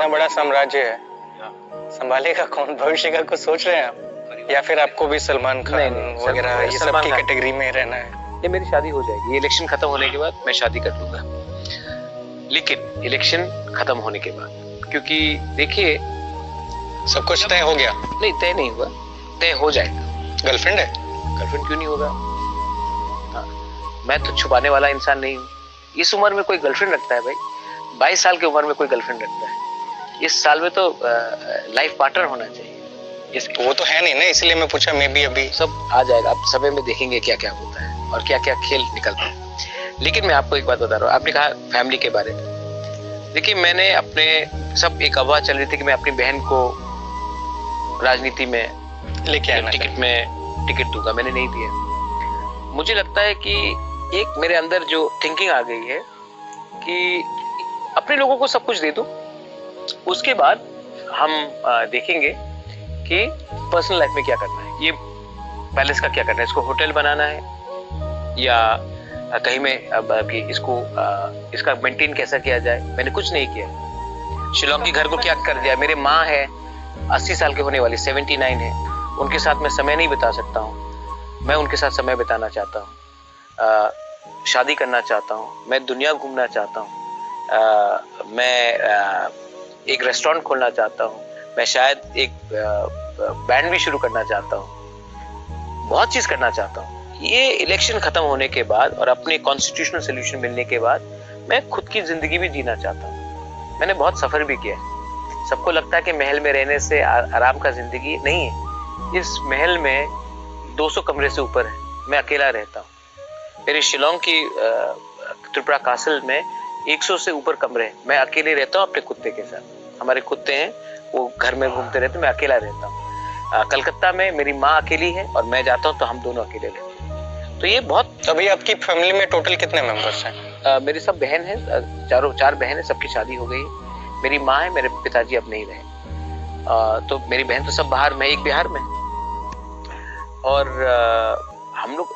बड़ा साम्राज्य है, संभालेगा कौन? भविष्य का कुछ सोच रहे हैं आप, या फिर आपको भी सलमान खान वगैरह ये सब की कैटेगरी में रहना है? ये मेरी शादी हो जाएगी, ये इलेक्शन खत्म होने के बाद मैं शादी कर लूंगा, लेकिन इलेक्शन खत्म होने के बाद, क्योंकि देखिए सब कुछ तय हो गया? नहीं, तय नहीं हुआ, तय हो जाएगा। गर्लफ्रेंड है? गर्लफ्रेंड क्यों नहीं होगा? मैं तो छुपाने वाला इंसान नहीं हूँ। इस उम्र में कोई गर्लफ्रेंड रखता है भाई? 22 साल की उम्र में कोई गर्लफ्रेंड रखता है? इस साल में तो लाइफ पार्टनर होना चाहिए। वो तो है नहीं ना, इसलिए मैं पूछा। मैं भी अभी सब आ जाएगा, आप समय में देखेंगे क्या क्या होता है और क्या क्या खेल निकलता है। लेकिन मैं आपको एक बात बता रहा हूँ, आपने कहा फैमिली के बारे में। देखिए, मैंने अपने सब एक अफवाह चल रही थी कि मैं अपनी बहन को राजनीति में लेके आना, टिकट दूंगा, मैंने नहीं दिया। मुझे लगता है कि एक मेरे अंदर जो थिंकिंग आ गई है कि अपने लोगों को सब कुछ दे दूं, उसके बाद हम देखेंगे कि पर्सनल लाइफ में क्या करना है। ये पैलेस का क्या करना है, इसको होटल बनाना है या कहीं में कि इसको इसका मेंटेन कैसा किया जाए। मैंने कुछ नहीं किया। शिलोंग के घर को क्या कर दिया। मेरे माँ है 80 साल के होने वाली, 79 है, उनके साथ मैं समय नहीं बिता सकता हूँ। मैं उनके साथ समय बिताना चाहता हूँ, शादी करना चाहता हूँ, मैं दुनिया घूमना चाहता हूँ, मैं एक रेस्टोरेंट खोलना चाहता हूँ, मैं शायद एक बैंड भी शुरू करना चाहता हूँ, बहुत चीज करना चाहता हूँ। ये इलेक्शन खत्म होने के बाद और अपने कॉन्स्टिट्यूशनल सोल्यूशन मिलने के बाद मैं खुद की जिंदगी भी जीना चाहता हूँ। मैंने बहुत सफर भी किया है। सबको लगता है कि महल में रहने से आराम का जिंदगी नहीं है। इस महल में 200 कमरे से ऊपर है, मैं अकेला रहता हूँ। मेरे शिलोंग की त्रिपुरा कासल में 100 से ऊपर कमरे हैं, मैं अकेले रहता हूँ अपने कुत्ते के साथ। हमारे कुत्ते हैं, वो घर में घूमते रहते, मैं अकेला रहता हूँ। कलकत्ता में मेरी माँ अकेली है और मैं जाता हूँ तो हम दोनों अकेले रहते हैं। तो ये बहुत। अभी आपकी फैमिली में टोटल कितने मेंबर्स हैं? मेरी सब बहन है, चार बहन है, सबकी शादी हो गई है। मेरी माँ है, मेरे पिताजी अब नहीं रहे। तो मेरी बहन तो सब बाहर में, एक बिहार में, और हम लोग